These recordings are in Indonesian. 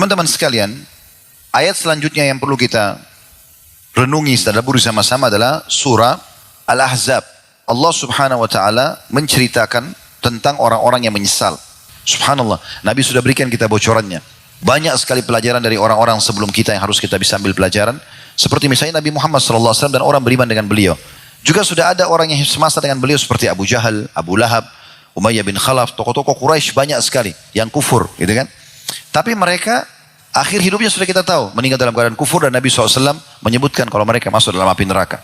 Teman-teman sekalian, ayat selanjutnya yang perlu kita renungi tadabburi sama-sama adalah surah Al-Ahzab. Allah Subhanahu wa taala menceritakan tentang orang-orang yang menyesal. Subhanallah, Nabi sudah berikan kita bocorannya. Banyak sekali pelajaran dari orang-orang sebelum kita yang harus kita bisa ambil pelajaran. Seperti misalnya Nabi Muhammad SAW dan orang beriman dengan beliau. Juga sudah ada orang yang semasa dengan beliau seperti Abu Jahal, Abu Lahab, Umayyah bin Khalaf, tokoh-tokoh Quraisy banyak sekali yang kufur, gitu kan? Tapi mereka akhir hidupnya sudah kita tahu meninggal dalam keadaan kufur, dan Nabi SAW menyebutkan kalau mereka masuk dalam api neraka.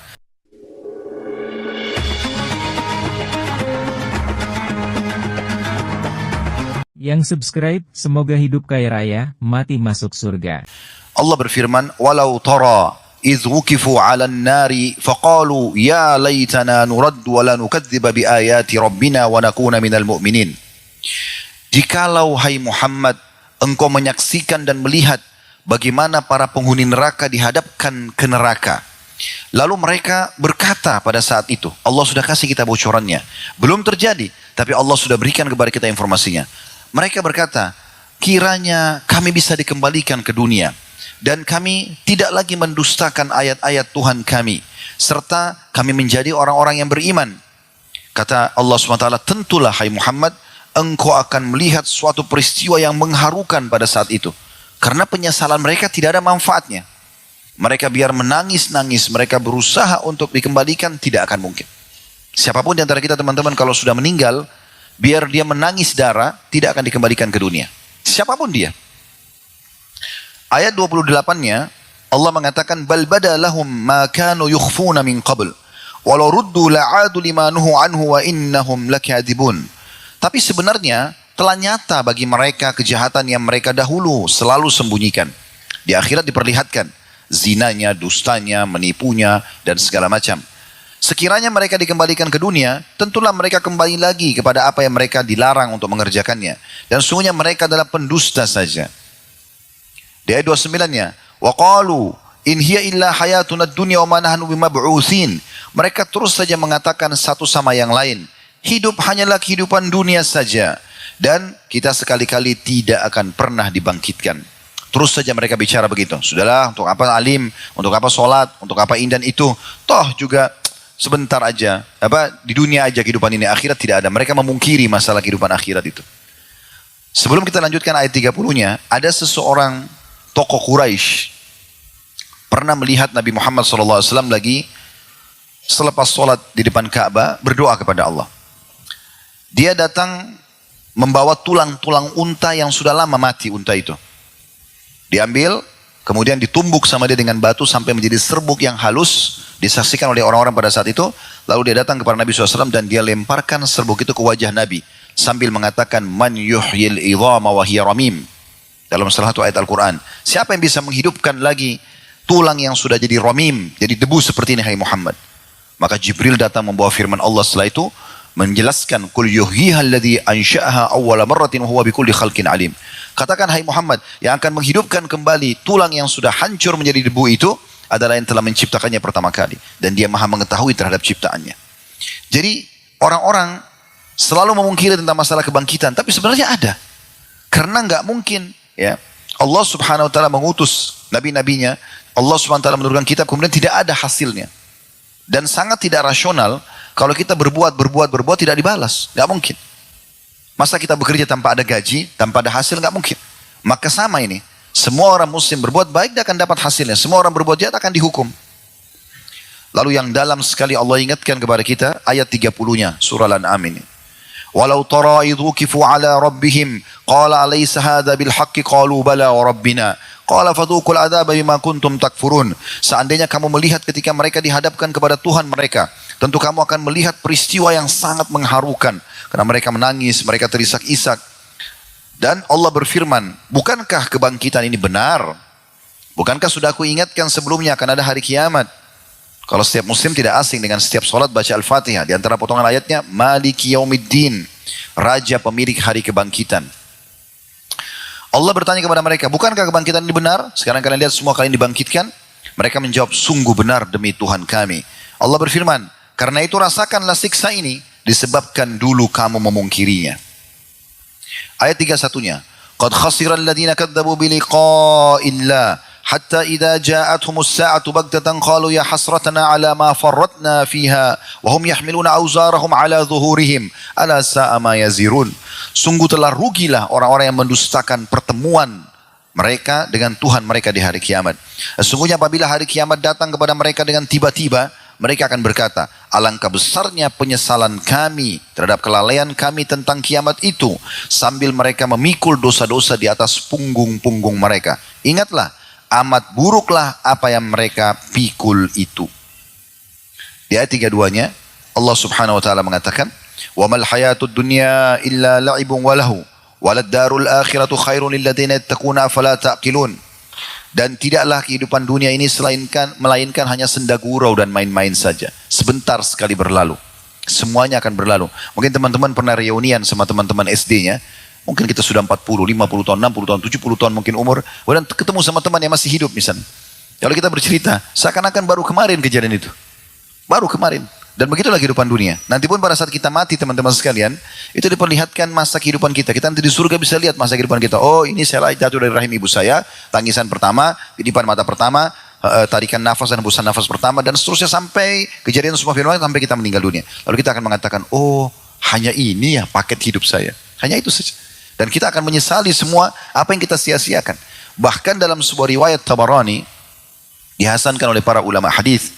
Yang subscribe, semoga hidup kaya raya, mati masuk surga. Allah berfirman, "Walau tara idh wukifu 'alan nari faqalu ya laitana nurad wa la nukadziba bi ayati rabbina wa nakuna minal mu'minin." Jikalau hai Muhammad engkau menyaksikan dan melihat bagaimana para penghuni neraka dihadapkan ke neraka. Lalu mereka berkata pada saat itu, Allah sudah kasih kita bocorannya. Belum terjadi, tapi Allah sudah berikan kepada kita informasinya. Mereka berkata, kiranya kami bisa dikembalikan ke dunia dan kami tidak lagi mendustakan ayat-ayat Tuhan kami, serta kami menjadi orang-orang yang beriman. Kata Allah SWT, tentulah hai Muhammad, engkau akan melihat suatu peristiwa yang mengharukan pada saat itu. Karena penyesalan mereka tidak ada manfaatnya. Mereka biar menangis-nangis, mereka berusaha untuk dikembalikan, tidak akan mungkin. Siapapun di antara kita teman-teman kalau sudah meninggal, biar dia menangis darah, tidak akan dikembalikan ke dunia. Siapapun dia. Ayat 28-nya, Allah mengatakan, bal bada lahum ma kanu yukhfuna min qabl, walau ruddu la'adu lima nuhu anhu wa innahum lakadibun. Tapi sebenarnya telah nyata bagi mereka kejahatan yang mereka dahulu selalu sembunyikan. Di akhirat diperlihatkan zinanya, dustanya, menipunya, dan segala macam. Sekiranya mereka dikembalikan ke dunia, tentulah mereka kembali lagi kepada apa yang mereka dilarang untuk mengerjakannya. Dan sungguhnya mereka adalah pendusta saja. Di ayat 29-nya, وَقَالُوا إِنْ هِيَ إِلَّا حَيَاتُنَا الدُّنْيَا وَمَا نَحْنُ بِمَبْعُوثِينَ. Mereka terus saja mengatakan satu sama yang lain, hidup hanyalah kehidupan dunia saja, dan kita sekali-kali tidak akan pernah dibangkitkan. Terus saja mereka bicara begitu. Sudahlah, untuk apa alim, untuk apa sholat, untuk apa indan itu, toh juga sebentar aja, di dunia aja kehidupan ini, akhirat tidak ada. Mereka memungkiri masalah kehidupan akhirat itu. Sebelum kita lanjutkan ayat 30-nya, ada seseorang tokoh Quraisy pernah melihat Nabi Muhammad SAW lagi selepas sholat di depan Ka'bah berdoa kepada Allah. Dia datang membawa tulang-tulang unta yang sudah lama mati unta itu. Diambil, kemudian ditumbuk sama dia dengan batu sampai menjadi serbuk yang halus, disaksikan oleh orang-orang pada saat itu. Lalu dia datang kepada Nabi SAW dan dia lemparkan serbuk itu ke wajah Nabi sambil mengatakan, man yuhyil idhama wa hiya ramim. Dalam salah satu ayat Al-Quran, siapa yang bisa menghidupkan lagi tulang yang sudah jadi ramim, jadi debu seperti ini hai Muhammad. Maka Jibril datang membawa firman Allah setelah itu menjelaskan, qul yuhyiha alladhi ansha'aha awwala marratin wa huwa bikulli khalqin alim. Katakan hai Muhammad, yang akan menghidupkan kembali tulang yang sudah hancur menjadi debu itu adalah yang telah menciptakannya pertama kali, dan dia maha mengetahui terhadap ciptaannya. Jadi orang-orang selalu memungkiri tentang masalah kebangkitan, tapi sebenarnya ada. Karena nggak mungkin, ya, Allah Subhanahu wa taala mengutus nabi-nabinya, Allah Subhanahu wa taala menurunkan kitab, kemudian tidak ada hasilnya. Dan sangat tidak rasional kalau kita berbuat tidak dibalas, nggak mungkin. Masa kita bekerja tanpa ada gaji, tanpa ada hasil, nggak mungkin. Maka sama ini, semua orang muslim berbuat baik dia akan dapat hasilnya, semua orang berbuat jahat akan dihukum. Lalu yang dalam sekali Allah ingatkan kepada kita ayat 30-nya surah Al-An'am ini. Walau tara idh wukifu ala rabbihim qala alaysa hadha bil haqqi qalu bala wa rabbina qala fadhuqul adzaba bima kuntum takfurun. Seandainya kamu melihat ketika mereka dihadapkan kepada Tuhan mereka, tentu kamu akan melihat peristiwa yang sangat mengharukan. Karena mereka menangis, mereka terisak-isak. Dan Allah berfirman, bukankah kebangkitan ini benar? Bukankah sudah aku ingatkan sebelumnya akan ada hari kiamat? Kalau setiap muslim tidak asing dengan setiap sholat baca Al-Fatihah. Di antara potongan ayatnya, Maliki Yaumiddin, Raja pemilik hari kebangkitan. Allah bertanya kepada mereka, bukankah kebangkitan ini benar? Sekarang kalian lihat semua kalian dibangkitkan. Mereka menjawab, sungguh benar demi Tuhan kami. Allah berfirman, karena itu rasakanlah siksa ini disebabkan dulu kamu memungkirinya. Ayat 31-nya, Qad khasira alladhina kadzabu biliqa'illah hatta idza ja'atuhumus sa'atu baghtatan qalu ya hasratana ala ma farratna fiha wa hum yahmiluna awzarahum ala dhuhurihim ala sa'a ma yazirun. Sungguh telah rugilah orang-orang yang mendustakan pertemuan mereka dengan Tuhan mereka di hari kiamat. Sesungguhnya apabila hari kiamat datang kepada mereka dengan tiba-tiba, mereka akan berkata, alangkah besarnya penyesalan kami terhadap kelalaian kami tentang kiamat itu, sambil mereka memikul dosa-dosa di atas punggung-punggung mereka. Ingatlah, amat buruklah apa yang mereka pikul itu. Di ayat 32-nya, Allah subhanahu wa ta'ala mengatakan, وَمَا الْحَيَاةُ الدُّنْيَا إِلَّا لَعِبٌ وَلَهُ وَلَلدَّارُ الْآخِرَةُ خَيْرٌ لِلَّذِينَ يَتَّقُونَ أَفَلَا تَعْقِلُونَ. Dan tidaklah kehidupan dunia ini melainkan hanya senda gurau dan main-main saja. Sebentar sekali berlalu. Semuanya akan berlalu. Mungkin teman-teman pernah reunian sama teman-teman SD-nya. Mungkin kita sudah 40, 50 tahun, 60 tahun, 70 tahun mungkin umur. Kemudian ketemu sama teman yang masih hidup misalnya. Kalau kita bercerita, seakan-akan baru kemarin kejadian itu. Baru kemarin. Dan begitulah kehidupan dunia. Nanti pun pada saat kita mati teman-teman sekalian, itu diperlihatkan masa kehidupan kita. Kita nanti di surga bisa lihat masa kehidupan kita. Oh, ini saya jatuh dari rahim ibu saya, tangisan pertama, kedipan mata pertama, tarikan nafas dan hembusan nafas pertama, dan seterusnya sampai kejadian semua firman sampai kita meninggal dunia. Lalu kita akan mengatakan, oh hanya ini ya paket hidup saya. Hanya itu saja. Dan kita akan menyesali semua apa yang kita sia-siakan. Bahkan dalam sebuah riwayat Tabarani, dihasankan oleh para ulama hadis,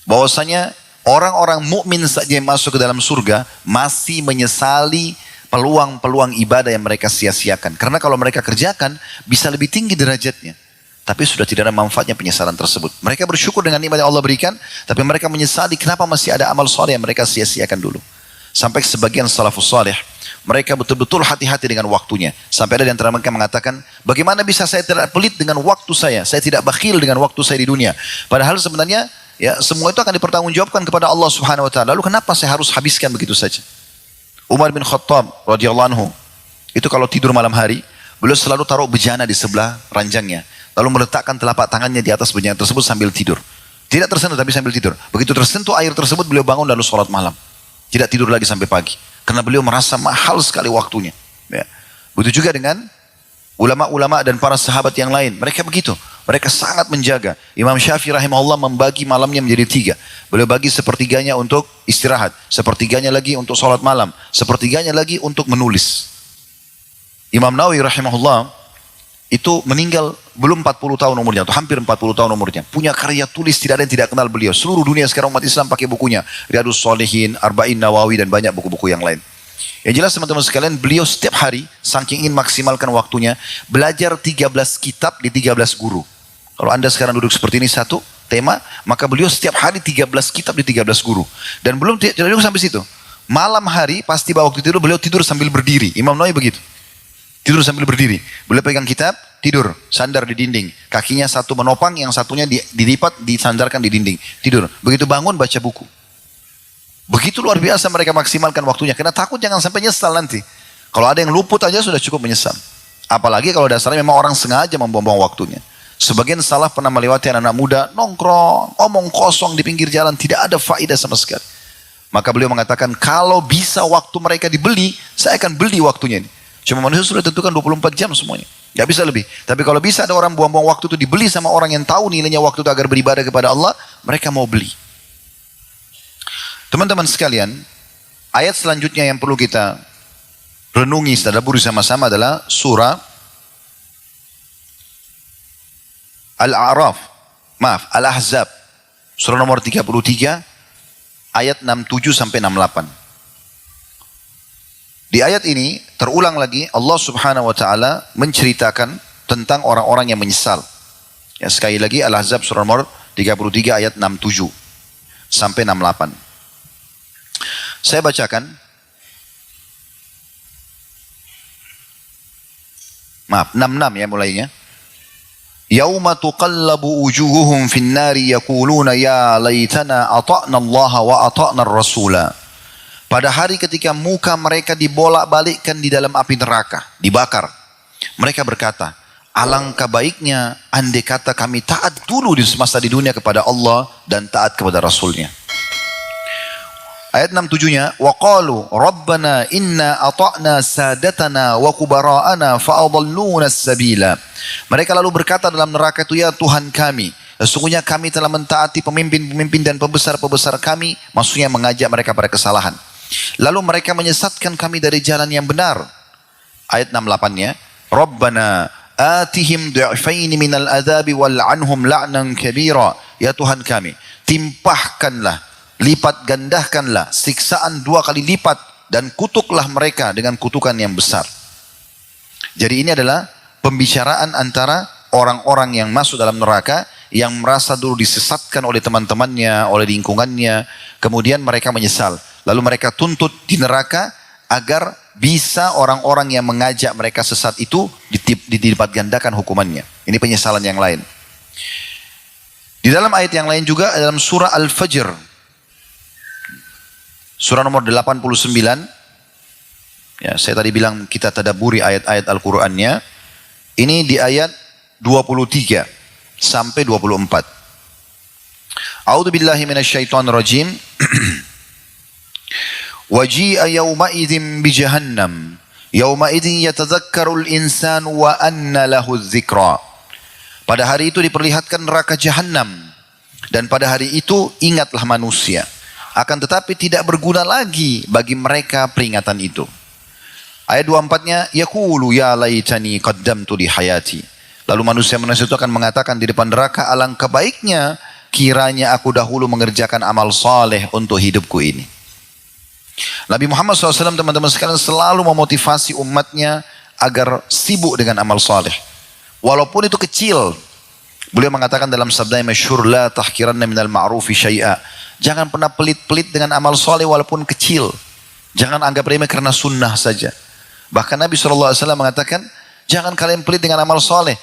bahwasanya orang-orang mukmin saja yang masuk ke dalam surga masih menyesali peluang-peluang ibadah yang mereka sia-siakan. Karena kalau mereka kerjakan bisa lebih tinggi derajatnya. Tapi sudah tidak ada manfaatnya penyesalan tersebut. Mereka bersyukur dengan nikmat yang Allah berikan, tapi mereka menyesali kenapa masih ada amal soleh yang mereka sia-siakan dulu. Sampai sebagian salafus saleh, mereka betul-betul hati-hati dengan waktunya. Sampai ada di antara mereka mengatakan, bagaimana bisa saya tidak pelit dengan waktu saya? Saya tidak bakhil dengan waktu saya di dunia. Padahal sebenarnya ya, semua itu akan dipertanggungjawabkan kepada Allah Subhanahu wa taala. Lalu kenapa saya harus habiskan begitu saja? Umar bin Khattab radhiyallahu anhu, itu kalau tidur malam hari, beliau selalu taruh bejana di sebelah ranjangnya, lalu meletakkan telapak tangannya di atas bejana tersebut sambil tidur. Tidak tersentuh tapi sambil tidur. Begitu tersentuh air tersebut, beliau bangun lalu sholat malam. Tidak tidur lagi sampai pagi. Karena beliau merasa mahal sekali waktunya. Ya. Begitu juga dengan ulama-ulama dan para sahabat yang lain. Mereka begitu. Mereka sangat menjaga. Imam Syafi'i rahimahullah membagi malamnya menjadi 3. Beliau bagi sepertiganya untuk istirahat. Sepertiganya lagi untuk sholat malam. Sepertiganya lagi untuk menulis. Imam Nawawi rahimahullah itu meninggal belum 40 tahun umurnya. Atau hampir 40 tahun umurnya. Punya karya tulis tidak ada yang tidak kenal beliau. Seluruh dunia sekarang umat Islam pakai bukunya. Riyadhus Shalihin, Arba'in Nawawi dan banyak buku-buku yang lain. Yang jelas teman-teman sekalian, beliau setiap hari saking ingin maksimalkan waktunya, belajar 13 kitab di 13 guru. Kalau anda sekarang duduk seperti ini satu tema, maka beliau setiap hari 13 kitab di 13 guru. Dan belum tidak duduk sampai situ. Malam hari pasti waktu tidur beliau tidur sambil berdiri. Imam Nawawi begitu. Tidur sambil berdiri. Beliau pegang kitab, tidur, sandar di dinding. Kakinya satu menopang, yang satunya dilipat, disandarkan di dinding. Tidur. Begitu bangun baca buku. Begitu luar biasa mereka maksimalkan waktunya. Karena takut jangan sampai nyesal nanti. Kalau ada yang luput aja sudah cukup menyesal. Apalagi kalau dasarnya memang orang sengaja membuang-buang waktunya. Sebagian salah pernah melewati anak-anak muda, nongkrong, omong kosong di pinggir jalan, tidak ada faedah sama sekali. Maka beliau mengatakan, kalau bisa waktu mereka dibeli, saya akan beli waktunya ini. Cuma manusia sudah tentukan 24 jam semuanya. Gak bisa lebih. Tapi kalau bisa ada orang buang-buang waktu itu dibeli sama orang yang tahu nilainya waktu itu agar beribadah kepada Allah, mereka mau beli. Teman-teman sekalian, ayat selanjutnya yang perlu kita renungi, tadabburi sama-sama adalah surah Al-Ahzab. Surah nomor 33, ayat 67 sampai 68. Di ayat ini terulang lagi Allah Subhanahu wa taala menceritakan tentang orang-orang yang menyesal. Ya, sekali lagi Al-Ahzab surah nomor 33 ayat 67 sampai 68. Saya bacakan. Maaf, 66 ya mulainya. Yauma tuqallabu wujuhuhum fin nari yaquluna ya laitana ata'na Allah wa ata'na ar-rasula. Pada hari ketika muka mereka dibolak-balikkan di dalam api neraka, dibakar. Mereka berkata, alangkah baiknya andai kata kami taat dulu di semasa di dunia kepada Allah dan taat kepada Rasulnya. Ayat 67-nya, وَقَالُوا رَبَّنَا إِنَّا أَطَعْنَا سَادَتَنَا وَكُبَرَاءَنَا فَأَضَلُّونَ السَّبِيلَ. Mereka lalu berkata dalam neraka itu, ya Tuhan kami, sesungguhnya kami telah mentaati pemimpin-pemimpin dan pembesar-pembesar kami, maksudnya mengajak mereka pada kesalahan. Lalu mereka menyesatkan kami dari jalan yang benar. Ayat 68-nya, Rabbana atihim du'afaini minal adzabi wal'anhum la'nan kabira. Ya Tuhan kami, timpahkanlah, lipat gandahkanlah siksaan 2 kali lipat dan kutuklah mereka dengan kutukan yang besar. Jadi ini adalah pembicaraan antara orang-orang yang masuk dalam neraka, yang merasa dulu disesatkan oleh teman-temannya, oleh lingkungannya, kemudian mereka menyesal. Lalu mereka tuntut di neraka agar bisa orang-orang yang mengajak mereka sesat itu dilipat gandakan hukumannya. Ini penyesalan yang lain. Di dalam ayat yang lain juga, dalam surah Al-Fajr, surah nomor 89, ya, saya tadi bilang kita tadabburi ayat-ayat Al-Qur'annya. Ini di ayat 23 sampai 24. A'udzu billahi minasyaitonir rajim. Waji'a yawma idzin bi jahannam. Yawma idzin yatadzakkarul insanu wa anna lahu dzikra. Pada hari itu diperlihatkan neraka jahanam, dan pada hari itu ingatlah manusia. Akan tetapi tidak berguna lagi bagi mereka peringatan itu. Ayat 24-nya, yaqulu ya laitani qaddamtu li hayati. Lalu manusia-manusia itu akan mengatakan di depan neraka, alangkah baiknya kiranya aku dahulu mengerjakan amal saleh untuk hidupku ini. Nabi Muhammad SAW, teman-teman sekalian, selalu memotivasi umatnya agar sibuk dengan amal saleh. Walaupun itu kecil. Beliau mengatakan dalam sabda yang masyhur, la tahkiranna minal ma'rufi syai'a. Jangan pernah pelit-pelit dengan amal soleh walaupun kecil. Jangan anggap remeh karena sunnah saja. Bahkan Nabi SAW mengatakan, jangan kalian pelit dengan amal soleh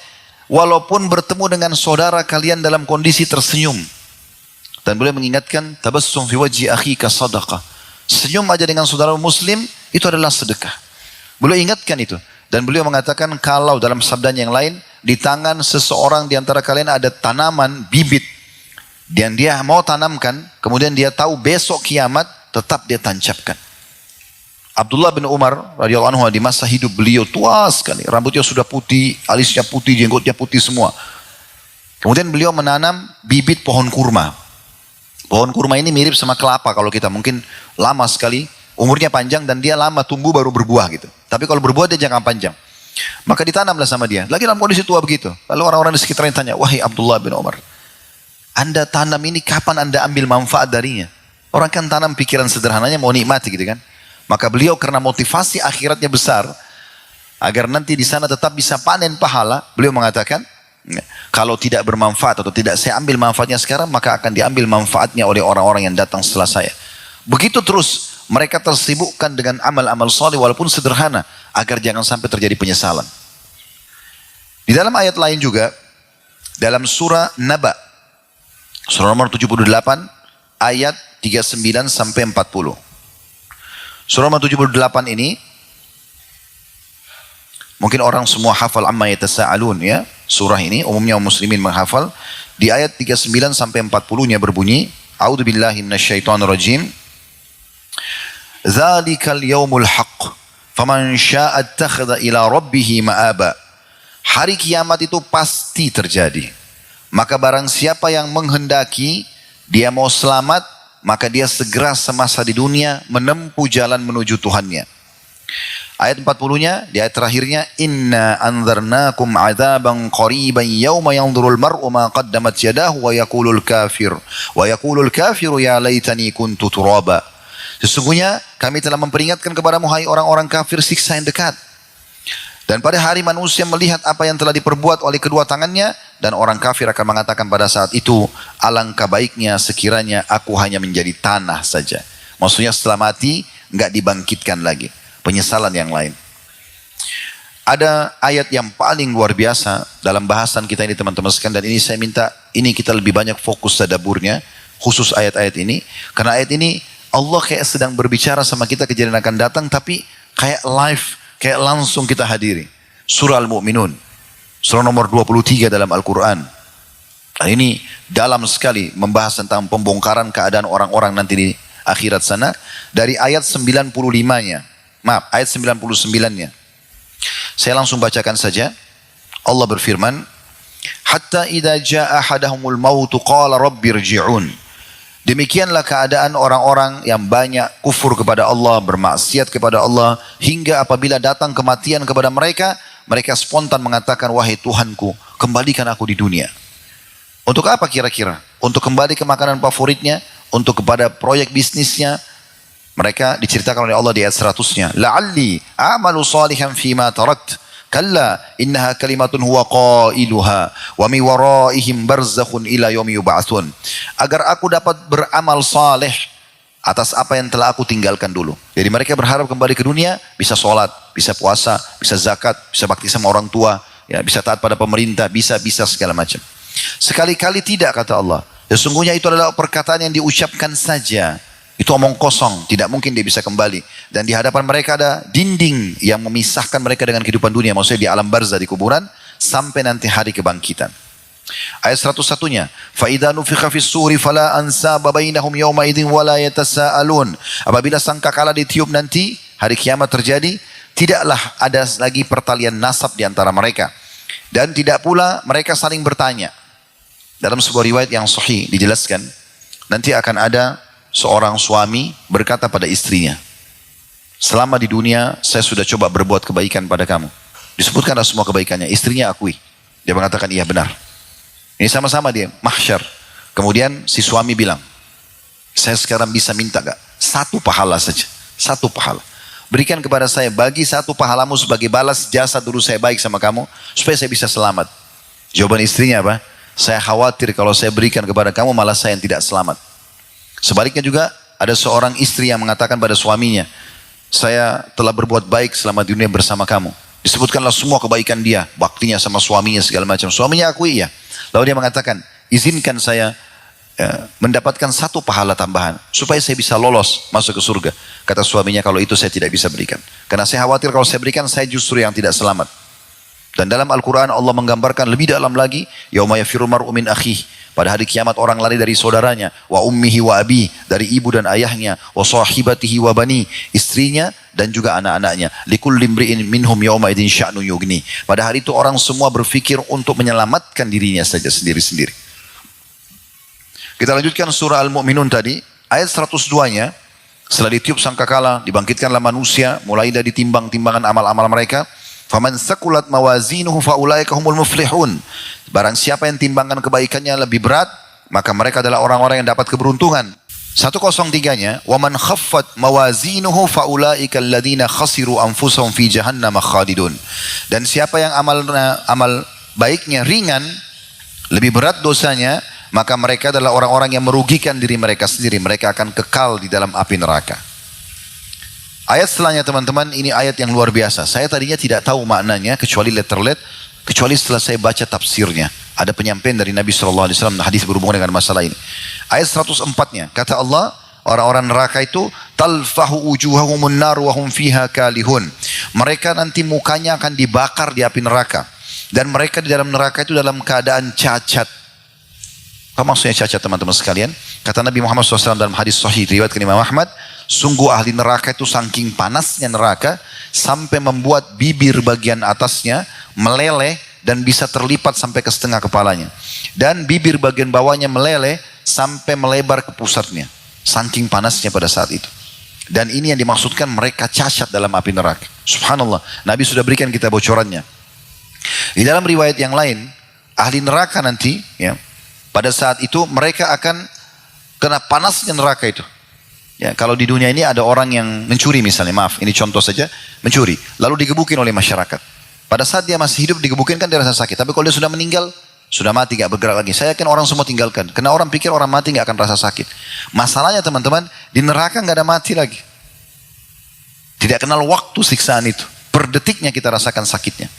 walaupun bertemu dengan saudara kalian dalam kondisi tersenyum. Dan beliau mengingatkan, tabassum fi wajhi akhika sadaqah. Senyum aja dengan saudara muslim itu adalah sedekah. Beliau ingatkan itu. Dan beliau mengatakan, kalau dalam sabdanya yang lain, di tangan seseorang di antara kalian ada tanaman bibit, dan dia mau tanamkan, kemudian dia tahu besok kiamat, tetap dia tancapkan. Abdullah bin Umar radhiyallahu anhu, di masa hidup beliau tua sekali, rambutnya sudah putih, alisnya putih, jenggotnya putih semua. Kemudian beliau menanam bibit pohon kurma. Pohon kurma ini mirip sama kelapa kalau kita, mungkin lama sekali, umurnya panjang dan dia lama tumbuh baru berbuah gitu. Tapi kalau berbuah dia jangka panjang. Maka ditanamlah sama dia. Lagi dalam kondisi tua begitu. Lalu orang-orang di sekitarnya tanya, wahai Abdullah bin Umar, Anda tanam ini kapan Anda ambil manfaat darinya? Orang kan tanam pikiran sederhananya mau nikmati gitu kan. Maka beliau karena motivasi akhiratnya besar, agar nanti di sana tetap bisa panen pahala, beliau mengatakan, kalau tidak bermanfaat atau tidak saya ambil manfaatnya sekarang, maka akan diambil manfaatnya oleh orang-orang yang datang setelah saya. Begitu terus mereka tersibukkan dengan amal-amal saleh walaupun sederhana, agar jangan sampai terjadi penyesalan. Di dalam ayat lain juga, dalam surah Naba, surah nomor 78, ayat 39 sampai 40. Surah nomor 78 ini, mungkin orang semua hafal amma yatasa'alun ya. Surah ini umumnya muslimin menghafal. Di ayat 39 sampai 40-nya berbunyi, A'udzubillahi minasyaitonirrajim. Dzalikal yaumul haqq, faman syaa'a ittakhadha ila rabbih ma'aba. Hari kiamat itu pasti terjadi. Maka barang siapa yang menghendaki dia mau selamat, maka dia segera semasa di dunia menempuh jalan menuju Tuhannya. Ayat 40-nya, di ayat terakhirnya, inna anzarnakum adzaban qariban yauma yanzurul mar'u ma qaddamat yadahu wa yaqulul kafiru ya laitani kuntu turaba. Sesungguhnya kami telah memperingatkan kepadamu hai orang-orang kafir siksa yang dekat. Dan pada hari manusia melihat apa yang telah diperbuat oleh kedua tangannya, dan orang kafir akan mengatakan pada saat itu, alangkah baiknya sekiranya aku hanya menjadi tanah saja. Maksudnya setelah mati enggak dibangkitkan lagi. Penyesalan yang lain. Ada ayat yang paling luar biasa dalam bahasan kita ini teman-teman sekalian, dan ini saya minta ini kita lebih banyak fokus tadaburnya, khusus ayat-ayat ini, karena ayat ini Allah kayak sedang berbicara sama kita kejadian akan datang, tapi kayak live, kayak langsung kita hadiri. Surah Al-Mu'minun, surah nomor 23 dalam Al-Quran. Nah, ini dalam sekali membahas tentang pembongkaran keadaan orang-orang nanti di akhirat sana. dari ayat 95-nya. Maaf, ayat 99-nya. Saya langsung bacakan saja. Allah berfirman, "Hatta idza jaa ahadahumul mautu qala rabbirji'un." Demikianlah keadaan orang-orang yang banyak kufur kepada Allah, bermaksiat kepada Allah, hingga apabila datang kematian kepada mereka, mereka spontan mengatakan, "Wahai Tuhanku, kembalikan aku di dunia." Untuk apa kira-kira? Untuk kembali ke makanan favoritnya, untuk kepada proyek bisnisnya. Mereka diceritakan oleh Allah di ayat 100-nya. "La'alli a'malu salihan fima tarakt. Kalla innaha kalimatun huwa qailuha wa mi waraihim barzakhun ila yaumi yub'atsun." Agar aku dapat beramal saleh atas apa yang telah aku tinggalkan dulu. Jadi mereka berharap kembali ke dunia, bisa sholat, bisa puasa, bisa zakat, bisa bakti sama orang tua, ya, bisa taat pada pemerintah, bisa segala macam. Sekali-kali tidak, kata Allah. Sesungguhnya itu adalah perkataan yang diucapkan saja. Itu omong kosong, tidak mungkin dia bisa kembali. Dan di hadapan mereka ada dinding yang memisahkan mereka dengan kehidupan dunia. Maksudnya di alam barzah, di kuburan, sampai nanti hari kebangkitan. Ayat 101-nya, فَإِذَا نُفِخَ فِي الصُّورِ فَلَا أَنْسَابَ بَيْنَهُمْ يَوْمَئِذٍ وَلَا يَتَسَاءَلُونَ. Apabila sangkakala ditiup nanti, hari kiamat terjadi, tidaklah ada lagi pertalian nasab di antara mereka. Dan tidak pula mereka saling bertanya. Dalam sebuah riwayat yang sahih dijelaskan, nanti akan ada seorang suami berkata pada istrinya, "Selama di dunia saya sudah coba berbuat kebaikan pada kamu." Disebutkanlah semua kebaikannya, istrinya akui. Dia mengatakan iya benar. Ini sama-sama dia, mahsyar. Kemudian si suami bilang, "Saya sekarang bisa minta gak? Satu pahala saja, satu pahala. Berikan kepada saya, bagi satu pahalamu sebagai balas jasa dulu saya baik sama kamu, supaya saya bisa selamat." Jawaban istrinya apa? "Saya khawatir kalau saya berikan kepada kamu malah saya yang tidak selamat." Sebaliknya juga ada seorang istri yang mengatakan pada suaminya, "Saya telah berbuat baik selama di dunia bersama kamu." Disebutkanlah semua kebaikan dia, baktinya sama suaminya segala macam. Suaminya akui ya. Lalu dia mengatakan, "Izinkan saya mendapatkan satu pahala tambahan supaya saya bisa lolos masuk ke surga." Kata suaminya, "Kalau itu saya tidak bisa berikan. Karena saya khawatir kalau saya berikan saya justru yang tidak selamat." Dan dalam Al-Quran Allah menggambarkan lebih dalam lagi, "Yauma yafirru mar'u min akhih." Pada hari kiamat orang lari dari saudaranya, wa ummihi wa abi, dari ibu dan ayahnya, wa sahibatihi wa bani, istrinya dan juga anak-anaknya. Likulli imri'in minhum yawma idzin sya'nun yughni. Pada hari itu orang semua berfikir untuk menyelamatkan dirinya saja sendiri-sendiri. Kita lanjutkan surah Al-Mu'minun tadi, ayat 102-nya. Setelah ditiup sangkakala, dibangkitkanlah manusia, mulai dari timbang-timbangan amal-amal mereka. Faman sakulat mawazinuhu faulaika humul muflihun. Barang siapa yang timbangan kebaikannya lebih berat, maka mereka adalah orang-orang yang dapat keberuntungan. 103-nya, waman khaffat mawazinuhu faulaika alladziina khasiru anfusahum fi jahannam khalidun. Dan siapa yang amal baiknya ringan, lebih berat dosanya, maka mereka adalah orang-orang yang merugikan diri mereka sendiri. Mereka akan kekal di dalam api neraka. Ayat setelahnya teman-teman, ini ayat yang luar biasa. Saya tadinya tidak tahu maknanya kecuali letter-let, kecuali setelah saya baca tafsirnya. Ada penyampaian dari Nabi SAW, hadis berhubungan dengan masalah ini. Ayat 104-nya, kata Allah, orang-orang neraka itu talfahu wujuhahumun nar wa hum fiha kalihun. Mereka nanti mukanya akan dibakar di api neraka, dan mereka di dalam neraka itu dalam keadaan cacat. Apa maksudnya cacat teman-teman sekalian? Kata Nabi Muhammad SAW dalam hadis sahih riwayat Imam Ahmad, sungguh ahli neraka itu saking panasnya neraka sampai membuat bibir bagian atasnya meleleh dan bisa terlipat sampai ke setengah kepalanya, dan bibir bagian bawahnya meleleh sampai melebar ke pusatnya, saking panasnya pada saat itu. Dan ini yang dimaksudkan mereka cacat dalam api neraka. Subhanallah, Nabi sudah berikan kita bocorannya. Di dalam riwayat yang lain, ahli neraka nanti ya, pada saat itu mereka akan kena panasnya neraka itu. Ya, kalau di dunia ini ada orang yang mencuri misalnya, maaf ini contoh saja, mencuri, lalu digebukin oleh masyarakat. Pada saat dia masih hidup digebukin kan dia rasa sakit, tapi kalau dia sudah meninggal, sudah mati gak bergerak lagi, saya yakin orang semua tinggalkan, karena orang pikir orang mati gak akan rasa sakit. Masalahnya teman-teman, di neraka gak ada mati lagi. Tidak kenal waktu siksaan itu, per detiknya kita rasakan sakitnya.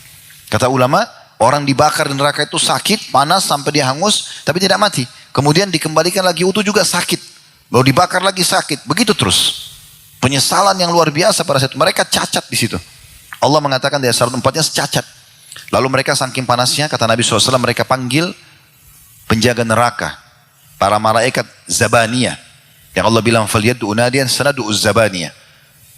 Kata ulama, orang dibakar di neraka itu sakit, panas sampai dia hangus, tapi tidak mati. Kemudian dikembalikan lagi utuh juga sakit. Lalu dibakar lagi sakit, begitu terus. Penyesalan yang luar biasa pada saat itu. Mereka cacat di situ. Allah mengatakan di ayat 104-nya cacat. Lalu mereka saking panasnya, kata Nabi SAW, mereka panggil penjaga neraka, para malaikat Zabaniyah. Yang Allah bilang, "Falyad'u nadiyan sanad'u zabaniyah."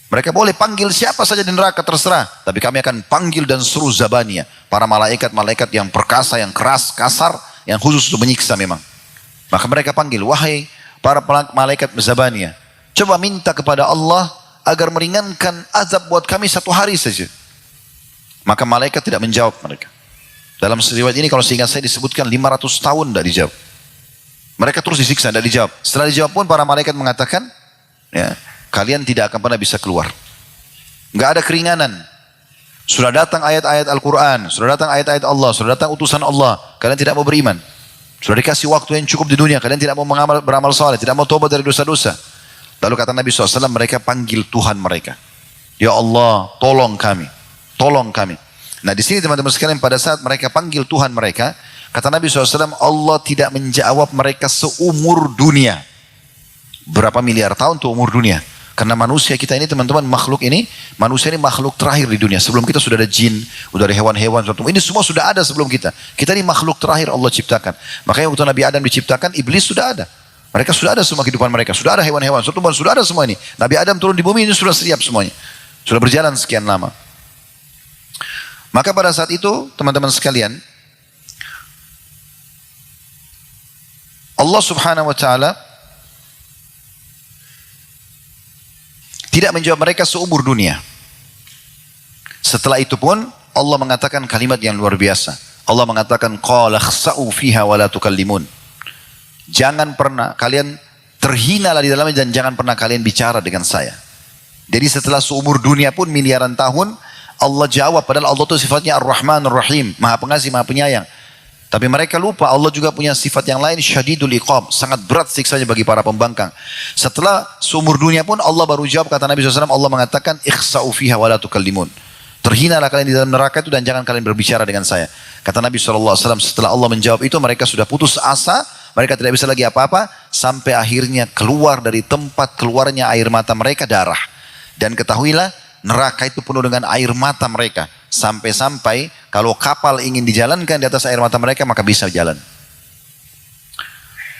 Mereka boleh panggil siapa saja di neraka, terserah. Tapi kami akan panggil dan suruh zabaniyah. Para malaikat-malaikat yang perkasa, yang keras, kasar, yang khusus untuk menyiksa memang. Maka mereka panggil, "Wahai para malaikat zabaniyah, coba minta kepada Allah agar meringankan azab buat kami 1 hari saja." Maka malaikat tidak menjawab mereka. Dalam riwayat ini kalau seingat saya disebutkan 500 tahun tidak dijawab. Mereka terus disiksa, tidak dijawab. Setelah dijawab pun para malaikat mengatakan, ya, kalian tidak akan pernah bisa keluar. Nggak ada keringanan. Sudah datang ayat-ayat Al-Quran, sudah datang ayat-ayat Allah, sudah datang utusan Allah. Kalian tidak mau beriman. Sudah dikasih waktu yang cukup di dunia. Kalian tidak mau beramal saleh, tidak mau tobat dari dosa-dosa. Lalu kata Nabi SAW, mereka panggil Tuhan mereka. Ya Allah, tolong kami. Tolong kami. Nah di sini teman-teman sekalian, pada saat mereka panggil Tuhan mereka, kata Nabi SAW, Allah tidak menjawab mereka seumur dunia. Berapa miliar tahun tuh umur dunia? Karena manusia kita ini teman-teman, manusia ini makhluk terakhir di dunia. Sebelum kita sudah ada jin, sudah ada hewan-hewan. Ini semua sudah ada sebelum kita. Kita ini makhluk terakhir Allah ciptakan. Makanya waktu Nabi Adam diciptakan, iblis sudah ada. Mereka sudah ada semua kehidupan mereka. Sudah ada hewan-hewan, sudah ada semua ini. Nabi Adam turun di bumi ini sudah siap semuanya. Sudah berjalan sekian lama. Maka pada saat itu teman-teman sekalian, Allah Subhanahu wa Ta'ala tidak menjawab mereka seumur dunia. Setelah itu pun Allah mengatakan kalimat yang luar biasa. Allah mengatakan, qala khsa'u fiha wa la tukallimun. Jangan pernah kalian terhinalah di dalamnya dan jangan pernah kalian bicara dengan saya. Jadi setelah seumur dunia pun miliaran tahun, Allah jawab, padahal Allah itu sifatnya Ar-Rahman Ar-Rahim, Maha Pengasih, Maha Penyayang. Tapi mereka lupa Allah juga punya sifat yang lain, Syadidul Iqab, sangat berat siksanya bagi para pembangkang. Setelah seumur dunia pun Allah baru jawab, kata Nabi SAW, Allah mengatakan, ikhsa'u fiha wa la tukallimun. Terhinalah kalian di dalam neraka itu dan jangan kalian berbicara dengan saya. Kata Nabi SAW, setelah Allah menjawab itu, mereka sudah putus asa, mereka tidak bisa lagi apa-apa, sampai akhirnya keluar dari tempat keluarnya air mata mereka darah. Dan ketahuilah, neraka itu penuh dengan air mata mereka. Sampai-sampai kalau kapal ingin dijalankan di atas air mata mereka, maka bisa jalan.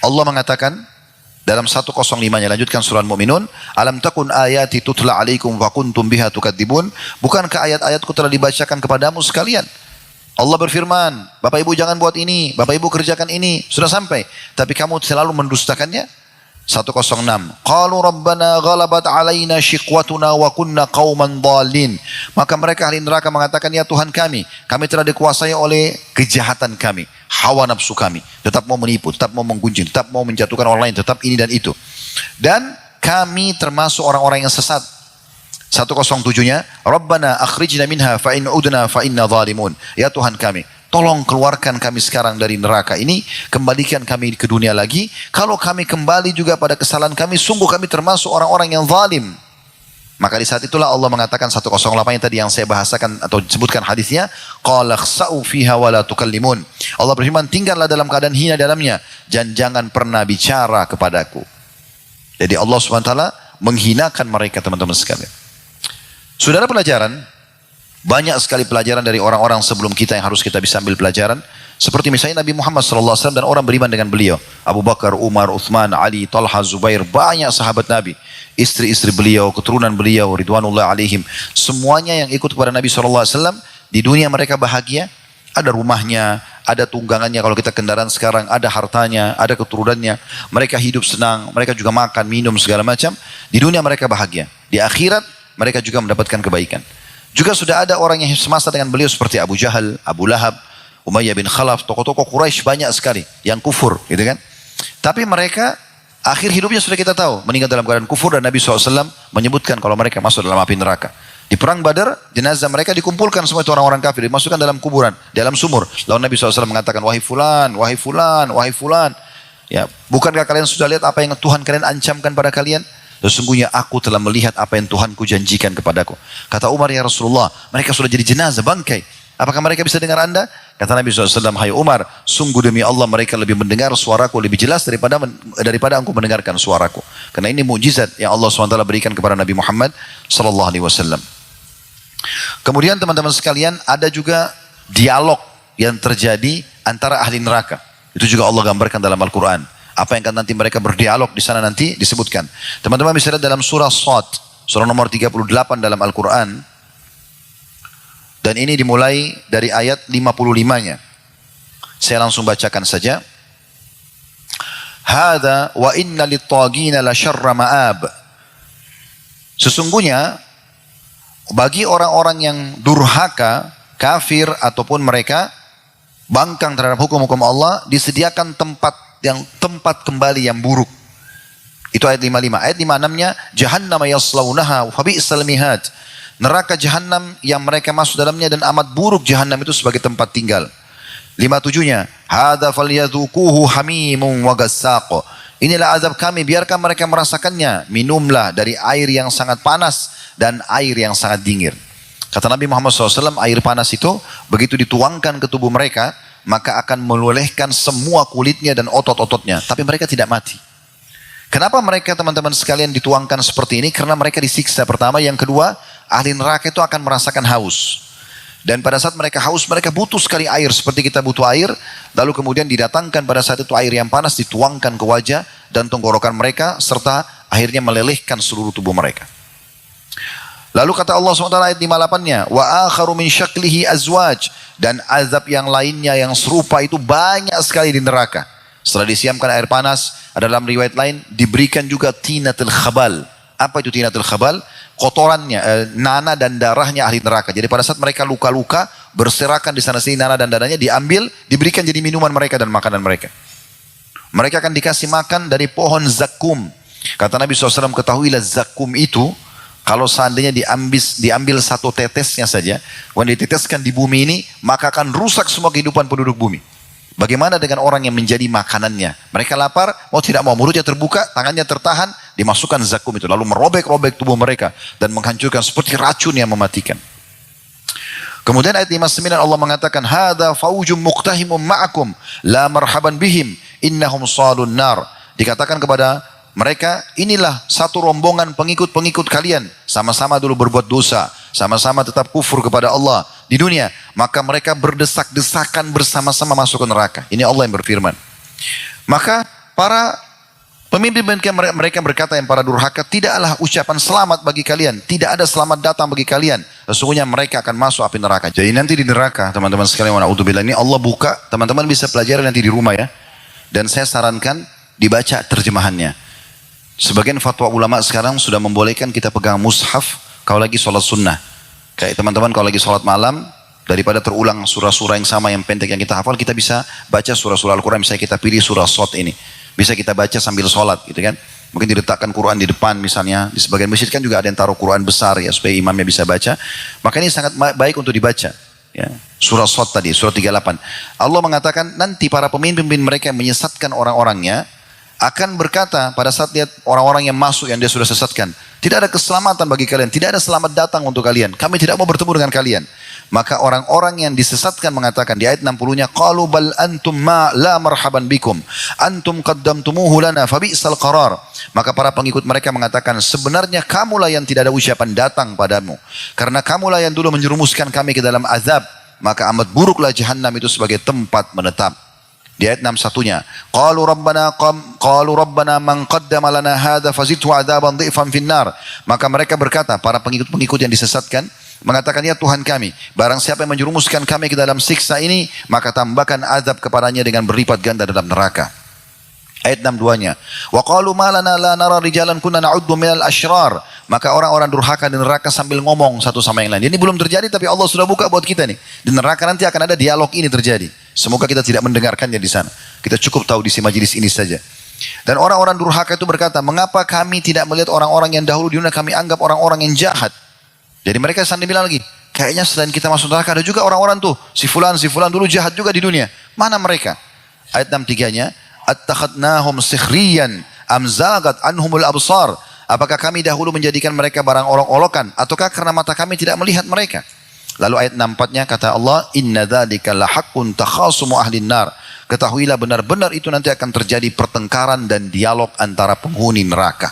Allah mengatakan dalam 105-nya, lanjutkan surah Al-Mu'minun, alam takun ayati tutla alaikum wa kuntum biha tukadzibun. Bukankah ayat-ayatku telah dibacakan kepadamu sekalian? Allah berfirman, Bapak Ibu jangan buat ini, Bapak Ibu kerjakan ini, sudah sampai. Tapi kamu selalu mendustakannya. 106. Qalu rabbana ghalabat alaina shiqwatuna wa kunna qauman dhalin. Maka mereka ahli neraka mengatakan, ya Tuhan kami telah dikuasai oleh kejahatan kami, hawa nafsu kami, tetap mau menipu, tetap mau menggunjing, tetap mau menjatuhkan orang lain, tetap ini dan itu. Dan kami termasuk orang-orang yang sesat. 107-nya, Rabbana akhrijna minha fa in udna fa inna zalimun. Ya Tuhan kami, tolong keluarkan kami sekarang dari neraka ini, kembalikan kami ke dunia lagi. Kalau kami kembali juga pada kesalahan kami, sungguh kami termasuk orang-orang yang zalim. Maka di saat itulah Allah mengatakan 108 yang tadi yang saya bahasakan atau sebutkan hadisnya, qala khsa'u fiha wa la tukallimun. Allah berfirman, tinggallah dalam keadaan hina dalamnya dan jangan pernah bicara kepadaku. Jadi Allah SWT menghinakan mereka, teman-teman sekalian. Sudah ada pelajaran, banyak sekali pelajaran dari orang-orang sebelum kita yang harus kita bisa ambil pelajaran. Seperti misalnya Nabi Muhammad SAW dan orang beriman dengan beliau. Abu Bakar, Umar, Uthman, Ali, Talha, Zubair, banyak sahabat Nabi. Istri-istri beliau, keturunan beliau, Ridwanullah alaihim. Semuanya yang ikut kepada Nabi SAW, di dunia mereka bahagia. Ada rumahnya, ada tunggangannya kalau kita kendaraan sekarang, ada hartanya, ada keturunannya. Mereka hidup senang, mereka juga makan, minum, segala macam. Di dunia mereka bahagia. Di akhirat, mereka juga mendapatkan kebaikan. Juga sudah ada orang yang semasa dengan beliau seperti Abu Jahal, Abu Lahab, Umayyah bin Khalaf, tokoh-tokoh Quraisy banyak sekali yang kufur, gitu kan? Tapi mereka akhir hidupnya sudah kita tahu, meninggal dalam keadaan kufur dan Nabi SAW menyebutkan kalau mereka masuk dalam api neraka. Di perang Badar, jenazah mereka dikumpulkan semua itu orang-orang kafir, dimasukkan dalam kuburan, dalam sumur. Lalu Nabi SAW mengatakan, wahai fulan, wahai fulan, wahai fulan. Ya, bukankah kalian sudah lihat apa yang Tuhan kalian ancamkan pada kalian? Sesungguhnya aku telah melihat apa yang Tuhanku janjikan kepadaku. Kata Umar, ya Rasulullah, mereka sudah jadi jenazah, bangkai. Apakah mereka bisa dengar anda? Kata Nabi SAW, hai Umar, sungguh demi Allah mereka lebih mendengar suaraku lebih jelas daripada engkau mendengarkan suaraku. Karena ini mukjizat yang Allah SWT berikan kepada Nabi Muhammad SAW. Kemudian teman-teman sekalian, ada juga dialog yang terjadi antara ahli neraka. Itu juga Allah gambarkan dalam Al-Quran. Apa yang akan nanti mereka berdialog di sana nanti disebutkan. Teman-teman bisa lihat dalam surah Shad, surah nomor 38 dalam Al-Quran. Dan ini dimulai dari ayat 55-nya. Saya langsung bacakan saja. Hada wa inna lit-taghina la syarra ma'ab. Sesungguhnya bagi orang-orang yang durhaka, kafir ataupun mereka bangkang terhadap hukum-hukum Allah, disediakan tempat kembali yang buruk. Itu ayat 55. Ayat 56-nya, Jahannam yaslaunaha fa bi'sal mihad. Neraka Jahannam yang mereka masuk dalamnya dan amat buruk Jahannam itu sebagai tempat tinggal. 57-nya, Hadza falyadhuquhu hamimun wa ghassaq. Inilah azab kami, biarkan mereka merasakannya. Minumlah dari air yang sangat panas dan air yang sangat dingin. Kata Nabi Muhammad SAW, air panas itu begitu dituangkan ke tubuh mereka, maka akan melelehkan semua kulitnya dan otot-ototnya. Tapi mereka tidak mati. Kenapa mereka teman-teman sekalian dituangkan seperti ini? Karena mereka disiksa pertama. Yang kedua, ahli neraka itu akan merasakan haus. Dan pada saat mereka haus, mereka butuh sekali air. Seperti kita butuh air. Lalu kemudian didatangkan pada saat itu air yang panas, dituangkan ke wajah dan tenggorokan mereka. Serta akhirnya melelehkan seluruh tubuh mereka. Lalu kata Allah SWT ayat 58-nya, wa akharu min syaklihi azwaj, dan azab yang lainnya yang serupa itu banyak sekali di neraka. Setelah disiamkan air panas, ada dalam riwayat lain diberikan juga tinatul khabal. Apa itu tinatul khabal? Kotorannya, nana dan darahnya ahli neraka. Jadi pada saat mereka luka-luka, berserakan di sana sini nana dan darahnya diambil, diberikan jadi minuman mereka dan makanan mereka. Mereka akan dikasih makan dari pohon zakum. Kata Nabi SAW, ketahuilah zakum itu, kalau seandainya diambil satu tetesnya saja, when diteteskan di bumi ini, maka akan rusak semua kehidupan penduduk bumi. Bagaimana dengan orang yang menjadi makanannya? Mereka lapar, mau tidak mau, mulutnya terbuka, tangannya tertahan, dimasukkan zakum itu, lalu merobek-robek tubuh mereka, dan menghancurkan seperti racun yang mematikan. Kemudian ayat 59 Allah mengatakan, Hada faujum muqtahimum ma'akum, la marhaban bihim, innahum salun nar. Dikatakan kepada mereka, inilah satu rombongan pengikut-pengikut kalian. Sama-sama dulu berbuat dosa. Sama-sama tetap kufur kepada Allah di dunia. Maka mereka berdesak-desakan bersama-sama masuk ke neraka. Ini Allah yang berfirman. Maka para pemimpin mereka berkata yang para durhaka, tidaklah ucapan selamat bagi kalian. Tidak ada selamat datang bagi kalian. Sesungguhnya mereka akan masuk api neraka. Jadi nanti di neraka, teman-teman sekalian, na'udzubillah, ini Allah buka. Teman-teman bisa pelajari nanti di rumah ya. Dan saya sarankan dibaca terjemahannya. Sebagian fatwa ulama sekarang sudah membolehkan kita pegang mushaf kalau lagi sholat sunnah. Kayak teman-teman kalau lagi sholat malam, daripada terulang surah-surah yang sama yang pendek yang kita hafal, kita bisa baca surah-surah Al-Quran. Misalnya kita pilih surah Shad ini, bisa kita baca sambil sholat gitu kan. Mungkin diletakkan Quran di depan misalnya. Di sebagian masjid kan juga ada yang taruh Quran besar ya, supaya imamnya bisa baca. Maka ini sangat baik untuk dibaca ya. Surah Shad tadi, surah 38. Allah mengatakan nanti para pemimpin mereka yang menyesatkan orang-orangnya akan berkata pada saat lihat orang-orang yang masuk yang dia sudah sesatkan, tidak ada keselamatan bagi kalian, tidak ada selamat datang untuk kalian, kami tidak mau bertemu dengan kalian. Maka orang-orang yang disesatkan mengatakan di ayat 60-nya, qalu bal antum ma la marhaban bikum antum qaddamtumuhu lana fa bi'sal qarar. Maka para pengikut mereka mengatakan, sebenarnya kamulah yang tidak ada ucapan datang padamu, karena kamulah yang dulu menjerumuskan kami ke dalam azab, maka amat buruklah Jahannam itu sebagai tempat menetap. Di ayat 61-nya, qalu rabbana man qaddama lana hadza fazidhu adzaban dhifan finnar. Maka mereka berkata, para pengikut-pengikut yang disesatkan mengatakan, ya Tuhan kami, barang siapa yang menjerumuskan kami ke dalam siksa ini, maka tambahkan azab kepadanya dengan berlipat ganda dalam neraka. Ayat 62-nya, wa qalu ma lana la nara rijalan kunna na'uddu minal asyrar. Maka orang-orang durhaka di neraka sambil ngomong satu sama yang lain. Ini belum terjadi tapi Allah sudah buka buat kita nih. Di neraka nanti akan ada dialog ini terjadi. Semoga kita tidak mendengarkannya di sana. Kita cukup tahu di majelis ini saja. Dan orang-orang durhaka itu berkata, mengapa kami tidak melihat orang-orang yang dahulu di dunia kami anggap orang-orang yang jahat. Jadi mereka sambil bilang lagi, kayaknya selain kita masuk neraka ada juga orang-orang tuh, si fulan dulu jahat juga di dunia. Mana mereka? Ayat 63-nya, attakhadnahum sikhriyan am zagat anhumul absar. Apakah kami dahulu menjadikan mereka barang olok-olokan, ataukah karena mata kami tidak melihat mereka? Lalu ayat 64-nya kata Allah, inna dzalika lahaqqun takhasumu ahlin nar. Ketahuilah benar-benar itu nanti akan terjadi pertengkaran dan dialog antara penghuni neraka.